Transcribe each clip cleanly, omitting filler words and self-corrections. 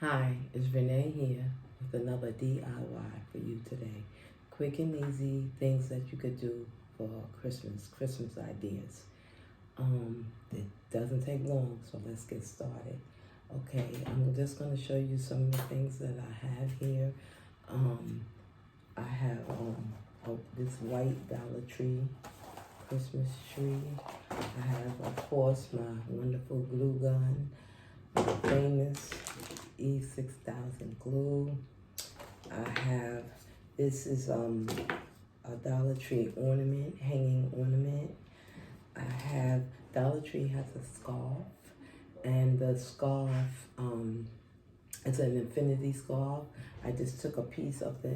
Hi, it's Renee here with another DIY for you today. Quick and easy things that you could do for Christmas ideas. It doesn't take long, so let's get started. Okay, I'm just going to show you some of the things that I have here. Um, I have this white Dollar Tree Christmas tree. I have, of course, my wonderful glue gun, my famous E6000 glue. I have, this is a Dollar Tree ornament, hanging ornament. I have, Dollar Tree has a scarf, and the scarf, it's an infinity scarf. I just took a piece of the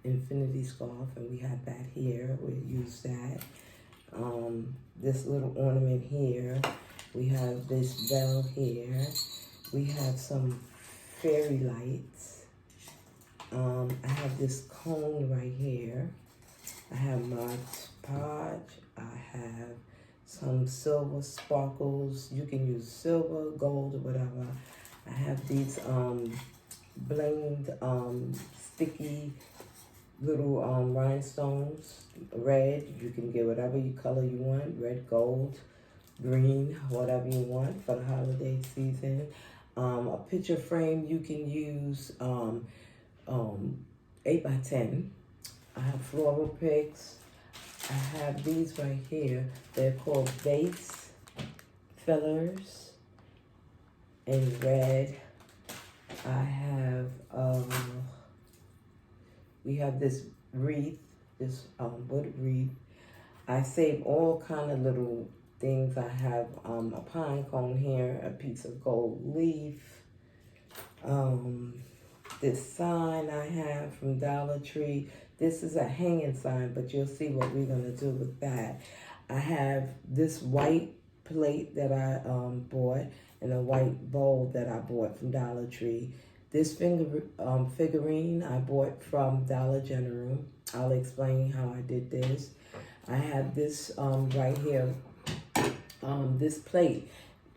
infinity scarf, and we have that here. We'll use that. This little ornament here. We have this bell here. We have some fairy lights. I have this cone right here. I have Mod Podge. I have some silver sparkles. You can use silver, gold, or whatever. I have these blinged sticky little rhinestones. Red. You can get whatever color you want. Red, gold, green, whatever you want for the holiday season. A picture frame, you can use 8 by 10. I have floral picks. I have these right here. They're called Vase fillers in red. I have, we have this wreath, this wood wreath. I save all kind of little things. I have a pine cone here, a piece of gold leaf. This sign I have from Dollar Tree. This is a hanging sign, but you'll see what we're gonna do with that. I have this white plate that I bought and a white bowl that I bought from Dollar Tree. This figurine I bought from Dollar General. I'll explain how I did this. I have this right here, this plate.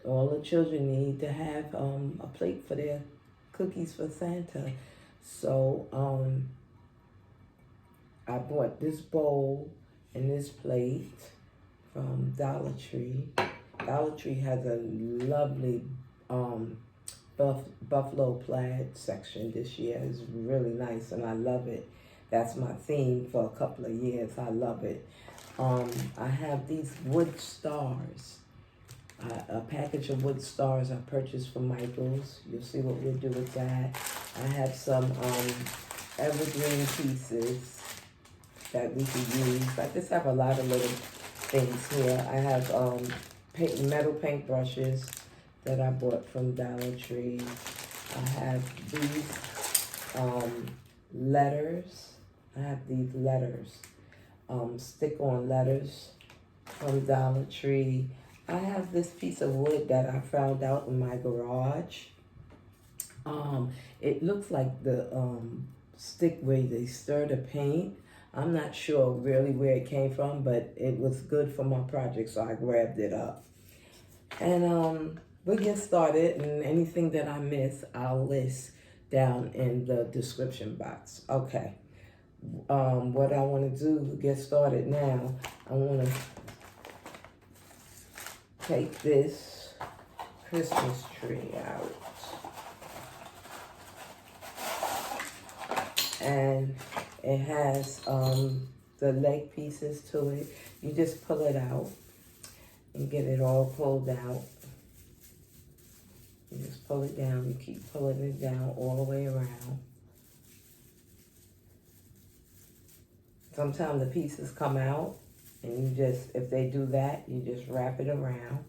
All the children need to have a plate for their cookies for Santa. So I bought this bowl and this plate from Dollar Tree. Dollar Tree has a lovely buffalo plaid section this year. It's really nice and I love it. That's my theme for a couple of years. I love it. I have these wood stars. A package of wood stars I purchased from Michaels. You'll see what we'll do with that. I have some evergreen pieces that we can use. I just have a lot of little things here. I have metal paint brushes that I bought from Dollar Tree. I have these letters. I have these letters, stick-on letters from Dollar Tree. I have this piece of wood that I found out in my garage. It looks like the stick where they stir the paint. I'm not sure really where it came from, but it was good for my project, so I grabbed it up. And we'll get started, and anything that I miss, I'll list down in the description box. Okay. What I want to do to get started now, I want to take this Christmas tree out. And it has the leg pieces to it. You just pull it out and get it all pulled out. You just pull it down. You keep pulling it down all the way around. Sometimes the pieces come out, and you just, if they do that, you just wrap it around.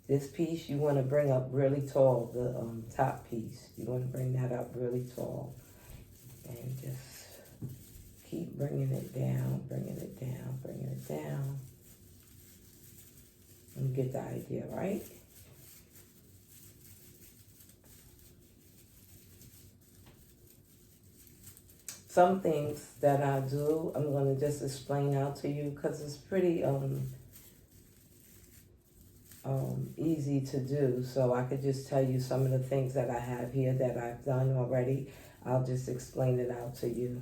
This piece you want to bring up really tall, the top piece. You want to bring that up really tall. And just keep bringing it down, bringing it down, bringing it down. And you get the idea, right? Some things that I do, I'm going to just explain out to you because it's pretty easy to do. So I could just tell you some of the things that I have here that I've done already. I'll just explain it out to you.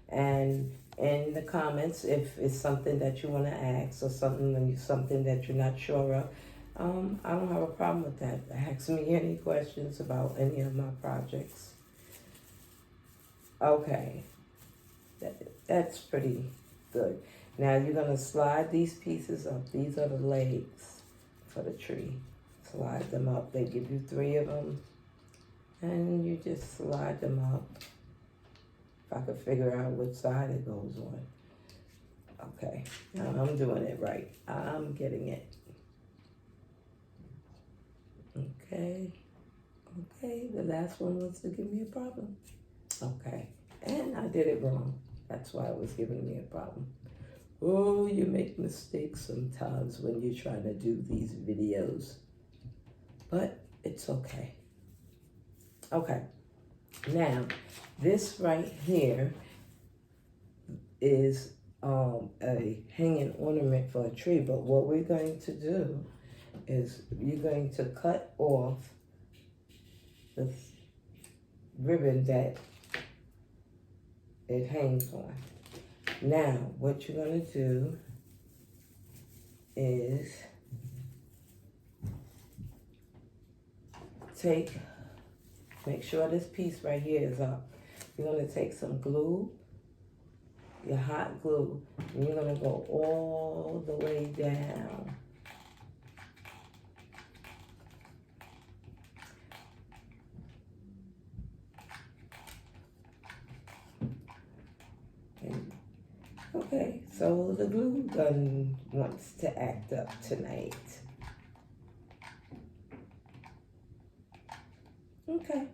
And in the comments, if it's something that you want to ask or something that you're not sure of, I don't have a problem with that. Ask me any questions about any of my projects. Okay, that's pretty good. Now you're going to slide these pieces up. These are the legs for the tree. Slide them up. They give you 3 of them. And you just slide them up. If I could figure out which side it goes on. Okay, now I'm doing it right. I'm getting it. Okay, the last one was to give me a problem. Okay, and I did it wrong. That's why it was giving me a problem. Oh, you make mistakes sometimes when you're trying to do these videos. But it's okay. Okay, now this right here is a hanging ornament for a tree. But what we're going to do is you're going to cut off the ribbon that it hangs on. Now, what you're going to do is make sure this piece right here is up. You're going to take some glue, your hot glue, and you're going to go all the way down. Okay, so the glue gun wants to act up tonight. Okay,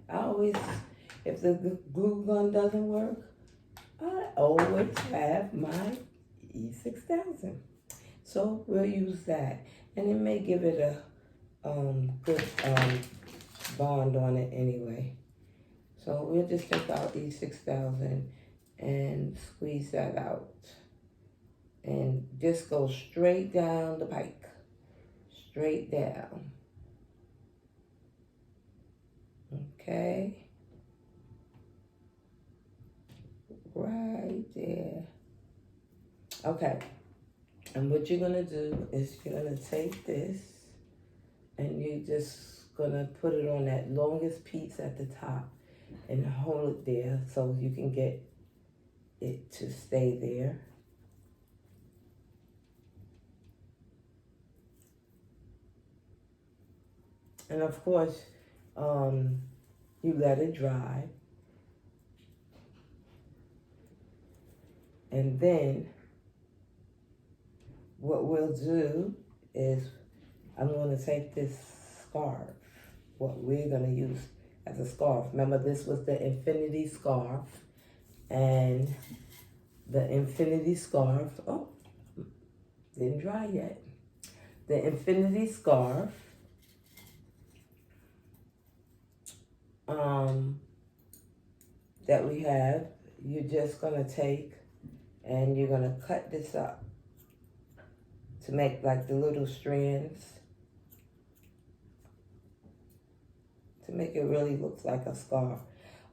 if the glue gun doesn't work, I always have my E6000. So we'll use that. And it may give it a good bond on it anyway. So we'll just take out E6000 and squeeze that out. And just go straight down the pike. Straight down. Okay. Right there. Okay. And what you're going to do is you're going to take this and you're just going to put it on that longest piece at the top and hold it there so you can get it to stay there. And of course, you let it dry. And then what we'll do is I'm going to take this scarf, what we're going to use as a scarf. Remember, this was the infinity scarf. And the infinity scarf, oh, didn't dry yet. The infinity scarf that we have, you're just going to take and you're going to cut this up to make like the little strands to make it really look like a scarf.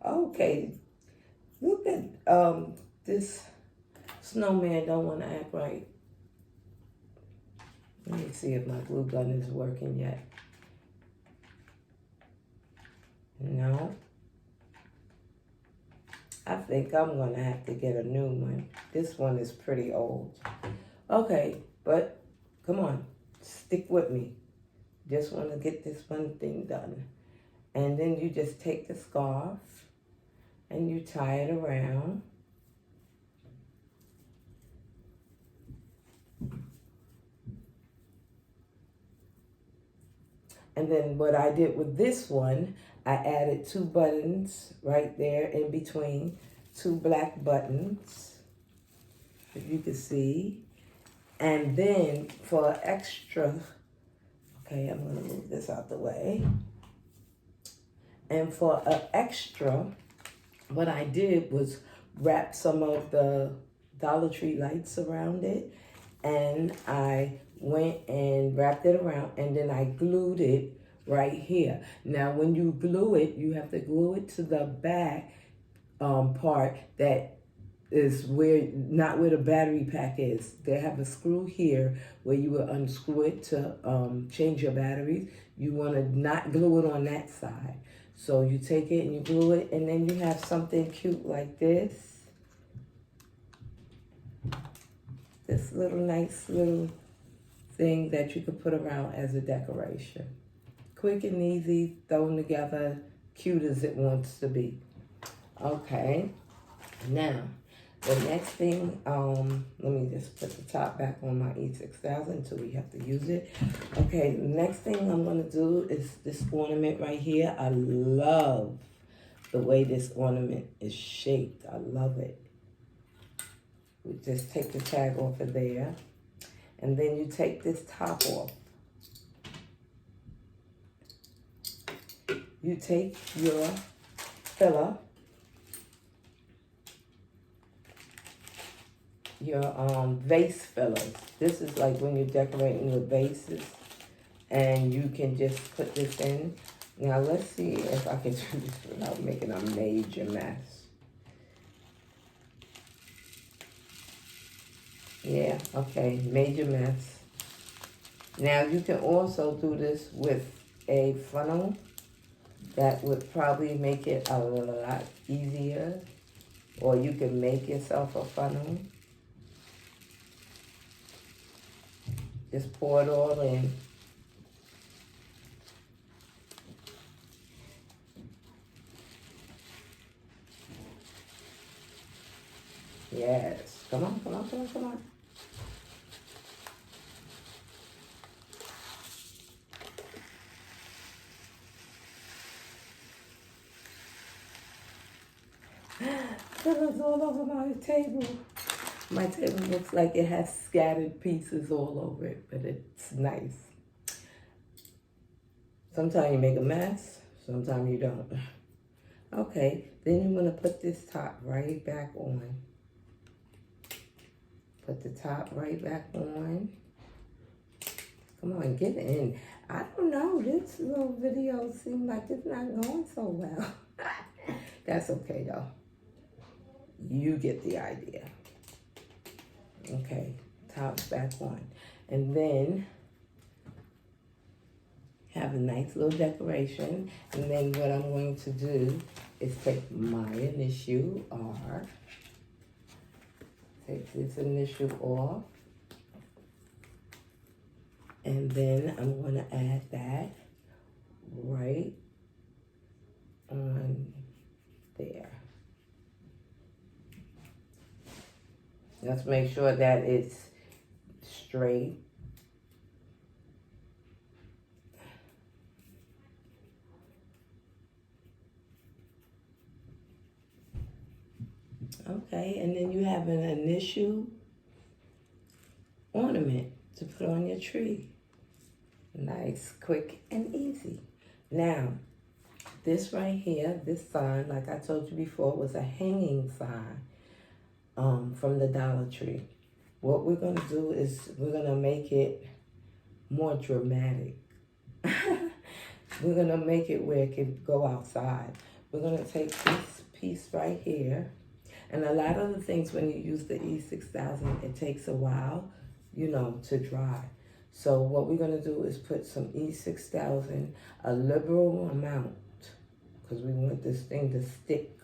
Okay, look at this snowman don't want to act right. Let me see if my glue gun is working yet. No. I think I'm going to have to get a new one. This one is pretty old. Okay, but come on, stick with me. Just want to get this one thing done. And then you just take the scarf and you tie it around. And then what I did with this one, I added 2 buttons right there in between, 2 black buttons, if you can see. And then for extra, okay, I'm gonna move this out the way. And for an extra, what I did was wrap some of the Dollar Tree lights around it. And I went and wrapped it around, and then I glued it right here. Now, when you glue it, you have to glue it to the back part that is where, not where the battery pack is. They have a screw here where you will unscrew it to change your batteries. You want to not glue it on that side. So you take it and you glue it, and then you have something cute like this. This little nice little thing that you could put around as a decoration. Quick and easy, thrown together, cute as it wants to be. Okay, now the next thing, let me just put the top back on my E6000 until we have to use it. Okay, the next thing I'm gonna do is this ornament right here. I love the way this ornament is shaped. I love it. We just take the tag off of there, and then you take this top off. You take your filler, your vase fillers. This is like when you're decorating with vases, and you can just put this in. Now let's see if I can do this without making a major mess. Yeah, okay, major mess. Now you can also do this with a funnel. That would probably make it a lot easier. Or you can make yourself a funnel. Just pour it all in. Yes, come on, come on, come on, come on. Colors all over my table. My table looks like it has scattered pieces all over it, but it's nice. Sometimes you make a mess, sometimes you don't. Okay, then you want to put this top right back on. Put the top right back on. Come on, get in. I don't know, this little video seems like it's not going so well. That's okay though. You get the idea. Okay, top's back on. And then have a nice little decoration. And then what I'm going to do is take my initial R. Take this initial off. And then I'm going to add that right on there. Let's make sure that it's straight. Okay, and then you have an initial ornament to put on your tree. Nice, quick, and easy. Now, this right here, this sign, like I told you before, was a hanging sign. From the Dollar Tree. What we're going to do is we're going to make it more dramatic. We're going to make it where it can go outside. We're going to take this piece right here. And a lot of the things when you use the E6000, it takes a while, you know, to dry. So what we're going to do is put some E6000, a liberal amount, because we want this thing to stick.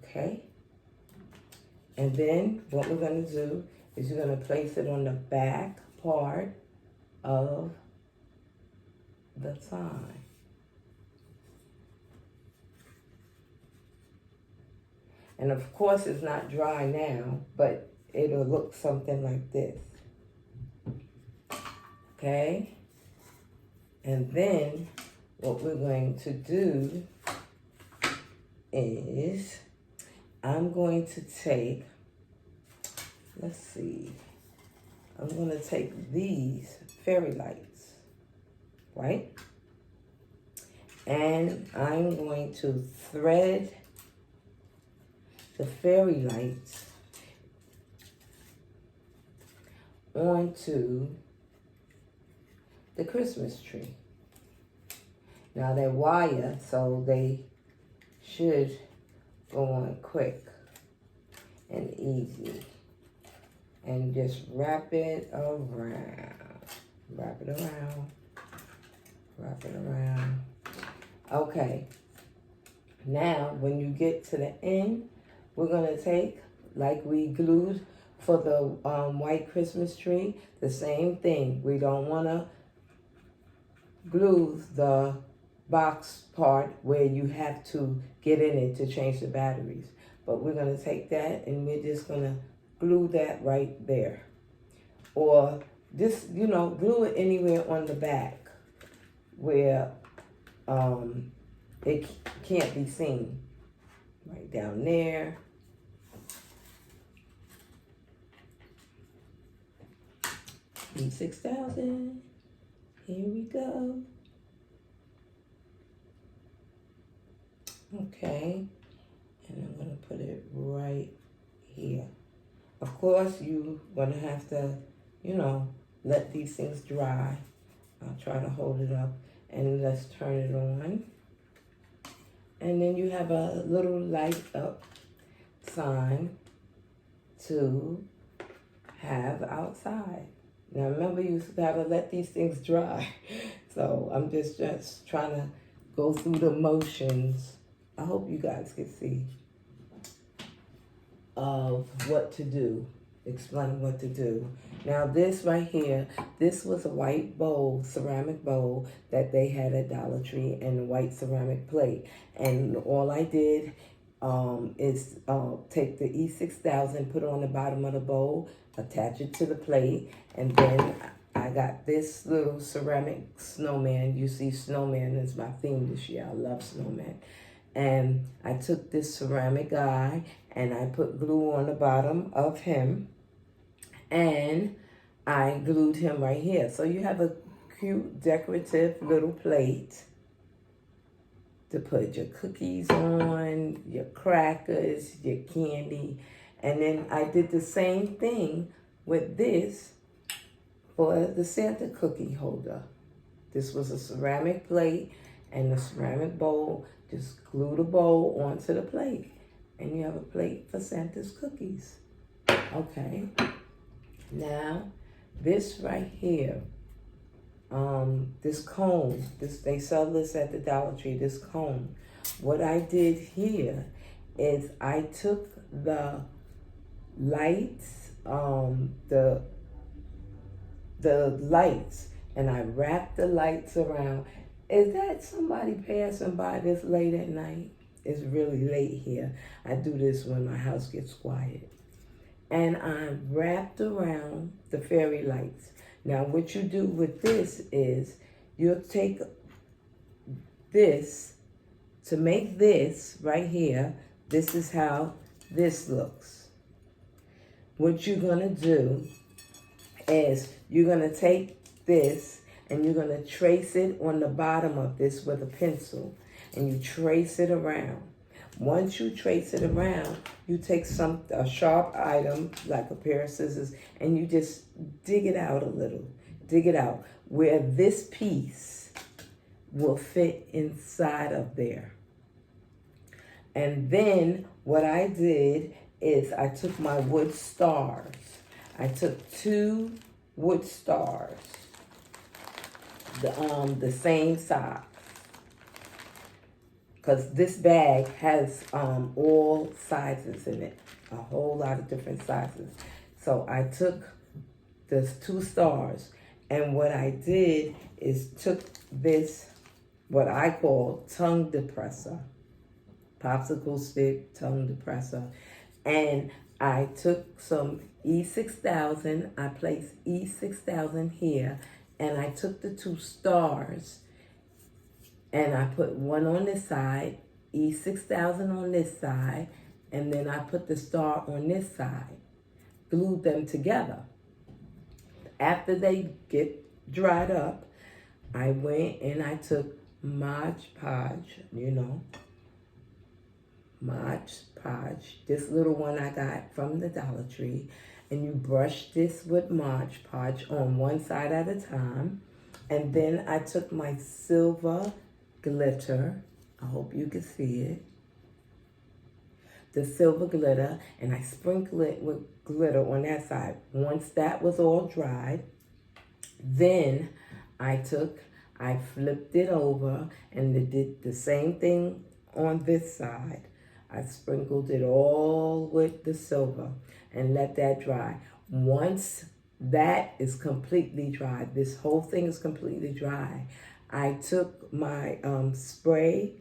Okay, and then what we're going to do is you're going to place it on the back part of the sign. And of course it's not dry now, but it'll look something like this. Okay, and then what we're going to do is I'm going to take, let's see, I'm going to take these fairy lights, right? And I'm going to thread the fairy lights onto the Christmas tree. Now they're wire, so they should go on quick and easy. And just wrap it around. Wrap it around. Wrap it around. Okay. Now, when you get to the end, we're going to take, like we glued for the white Christmas tree, the same thing. We don't want to glue the box part where you have to get in it to change the batteries. But we're going to take that and we're just going to glue that right there. Or just, glue it anywhere on the back where it can't be seen. Right down there. E6000. Here we go. Okay. And I'm going to put it right here. Of course, you're going to have to, let these things dry. I'll try to hold it up and let's turn it on. And then you have a little light up sign to have outside. Now remember, you gotta let these things dry. So I'm just trying to go through the motions. I hope you guys can see of what to do. Explain what to do. Now this right here, this was a white bowl, ceramic bowl that they had at Dollar Tree, and a white ceramic plate. And all I did is take the E6000, put it on the bottom of the bowl, attach it to the plate, and then I got this little ceramic snowman. You see, snowman is my theme this year. I love snowman. And I took this ceramic guy and I put glue on the bottom of him, and I glued him right here. So you have a cute decorative little plate to put your cookies on, your crackers, your candy. And then I did the same thing with this for the Santa cookie holder. This was a ceramic plate and a ceramic bowl. Just glue the bowl onto the plate, and you have a plate for Santa's cookies. Okay. Now, this right here, this cone, they sell this at the Dollar Tree, this cone. What I did here is I took the lights, the lights, and I wrapped the lights around. Is that somebody passing by this late at night? It's really late here. I do this when my house gets quiet. And I wrapped around the fairy lights. Now what you do with this is you'll take this to make this right here. This is how this looks. What you're gonna do is you're gonna take this and you're gonna trace it on the bottom of this with a pencil, and you trace it around. Once you trace it around, you take a sharp item like a pair of scissors, and you just dig it out a little. Dig it out where this piece will fit inside of there. And then what I did is I took my wood stars. I took 2 wood stars, the same size, because this bag has all sizes in it, a whole lot of different sizes. So I took those 2 stars, and what I did is took this, what I call tongue depressor, popsicle stick tongue depressor, and I took some E6000, I placed E6000 here, and I took the 2 stars and I put one on this side, E6000 on this side, and then I put the star on this side, glued them together. After they get dried up, I went and I took Mod Podge, Mod Podge, this little one I got from the Dollar Tree, and you brush this with Mod Podge on one side at a time. And then I took my silver glitter. I hope you can see it. The silver glitter, and I sprinkled it with glitter on that side. Once that was all dried, then I flipped it over and did the same thing on this side. I sprinkled it all with the silver and let that dry. Once that is completely dry, this whole thing is completely dry, I took my spray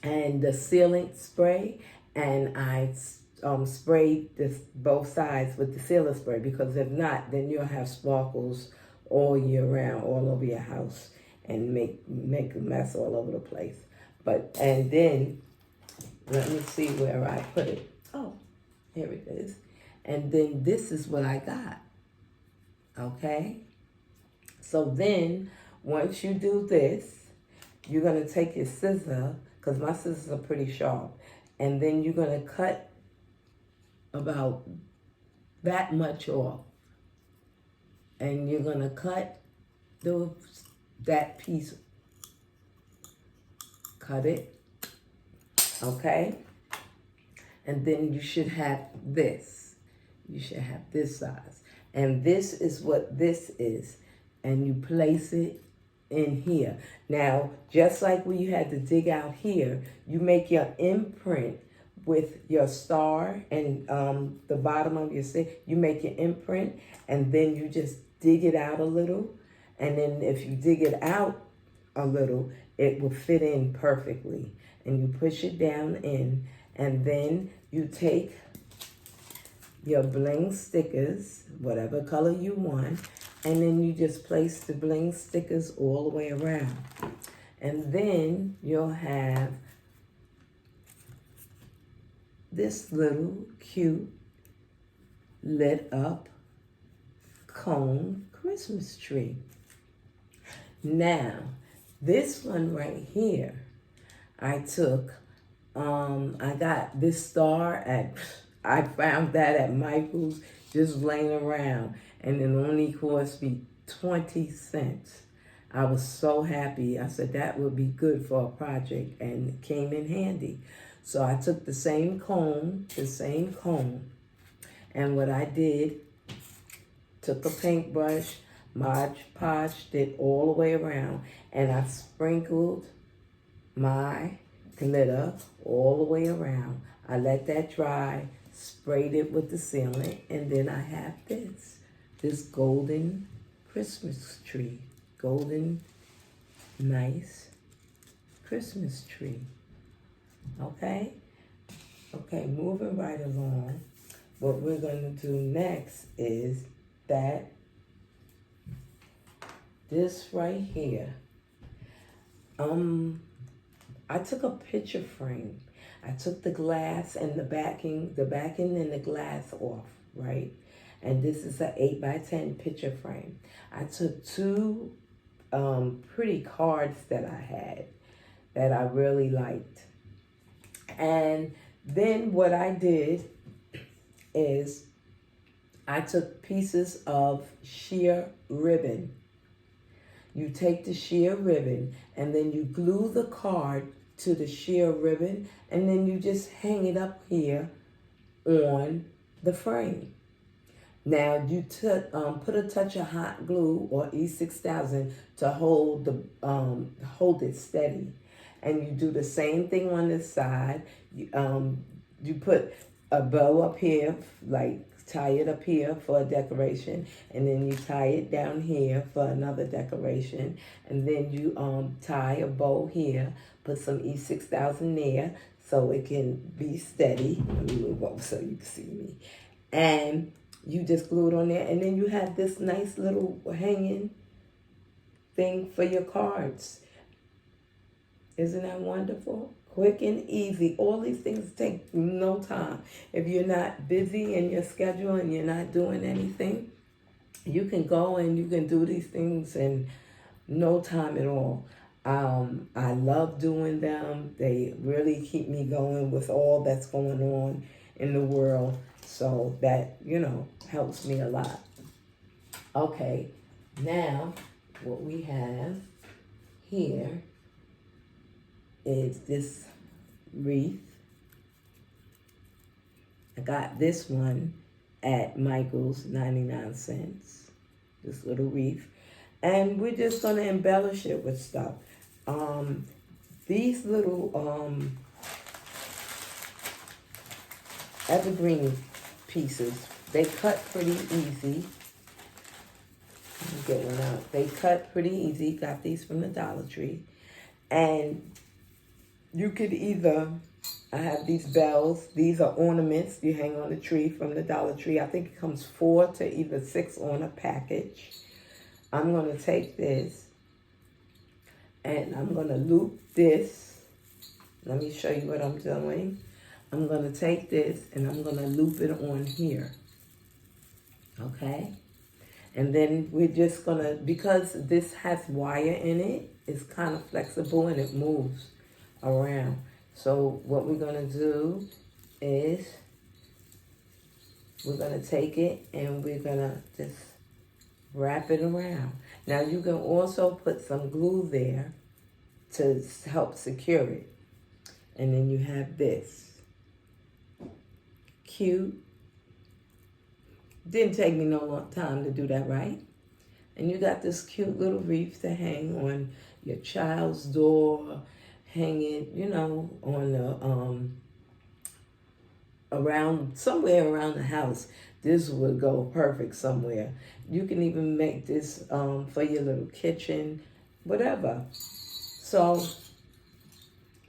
and the sealant spray, and I sprayed both sides with the sealant spray, because if not, then you'll have sparkles all year round all over your house and make a mess all over the place. And then let me see where I put it. Oh, here it is. And then this is what I got. Okay? So then once you do this, you're going to take your scissor, because my scissors are pretty sharp, and then you're going to cut about that much off. And you're going to cut that piece. Cut it. Okay? And then you should have this. You should have this size. And this is what this is. And you place it in here. Now, just like when you had to dig out here, you make your imprint with your star and the bottom of your stick. You make your imprint, and then you just dig it out a little. And then if you dig it out a little, it will fit in perfectly. And you push it down in, and then you take your bling stickers, whatever color you want, and then you just place the bling stickers all the way around. And then you'll have this little cute lit up cone Christmas tree. Now, this one right here, I took, I got this star I found that at Michael's, just laying around, and it only cost me 20 cents. I was so happy. I said that would be good for a project, and it came in handy. So I took the same cone, and what I did, took a paintbrush, Mod Podged it all the way around, and I sprinkled my glitter all the way around. I let that dry, sprayed it with the sealant, and then I have this golden Christmas tree. Golden, nice Christmas tree. Okay? Okay, moving right along. What we're going to do next is that this right here. I took a picture frame. I took the glass and the backing and the glass off, right? And this is an 8x10 picture frame. I took two pretty cards that I had that I really liked. And then what I did is I took pieces of sheer ribbon. You take the sheer ribbon and then you glue the card to the sheer ribbon, and then you just hang it up here on the frame. Now you put a touch of hot glue or E6000 to hold it steady, and you do the same thing on this side. You put a bow up here, like tie it up here for a decoration, and then you tie it down here for another decoration, and then you tie a bow here, put some E6000 there so it can be steady. Let me move over so you can see me. And you just glue it on there, and then you have this nice little hanging thing for your cards. Isn't that wonderful? Quick and easy. All these things take no time. If you're not busy in your schedule and you're not doing anything, you can go and you can do these things in no time at all. I love doing them. They really keep me going with all that's going on in the world. So that, helps me a lot. Okay, now what we have here is this wreath. I got this one at Michael's, 99 cents. This little wreath. And we're just going to embellish it with stuff. These little evergreen pieces, they cut pretty easy. Let me get one out. They cut pretty easy. Got these from the Dollar Tree. And you could either, I have these bells. These are ornaments you hang on the tree from the Dollar Tree. I think it comes 4 to either 6 on a package. I'm going to take this and I'm going to loop this. Let me show you what I'm doing. I'm going to take this and I'm going to loop it on here. Okay? And then we're just going to, because this has wire in it, it's kind of flexible and it moves around. So what we're going to do is we're going to take it and we're going to just wrap it around. Now you can also put some glue there to help secure it. And then you have this. Cute. Didn't take me no long time to do that, right? And you got this cute little wreath to hang on your child's door, hang it, on the somewhere around the house. This would go perfect somewhere. You can even make this for your little kitchen, whatever. So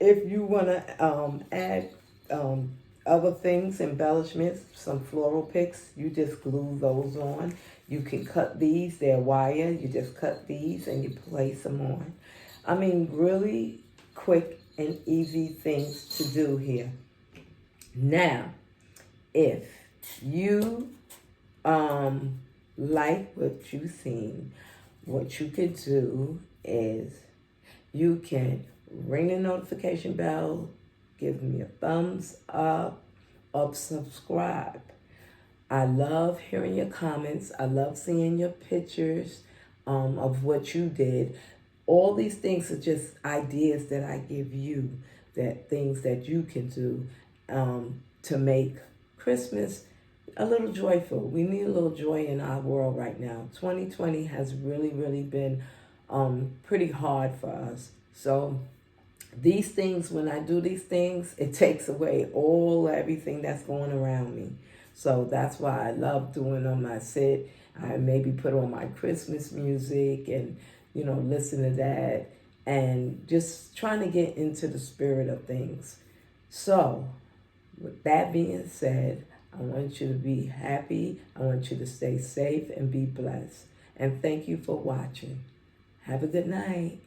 if you want to add other things, embellishments, some floral picks, you just glue those on. You can cut these, they're wire. You just cut these and you place them on. I mean, really quick and easy things to do here. Now, if you like what you've seen, what you could do is you can ring the notification bell, give me a thumbs up, or subscribe. I love hearing your comments. I love seeing your pictures of what you did. All these things are just ideas that I give you, that things that you can do to make Christmas a little joyful. We need a little joy in our world right now. 2020 has really, really been pretty hard for us. So these things, when I do these things, it takes away everything that's going around me. So that's why I love doing them. I sit, I maybe put on my Christmas music and, listen to that and just trying to get into the spirit of things. So with that being said, I want you to be happy. I want you to stay safe and be blessed. And thank you for watching. Have a good night.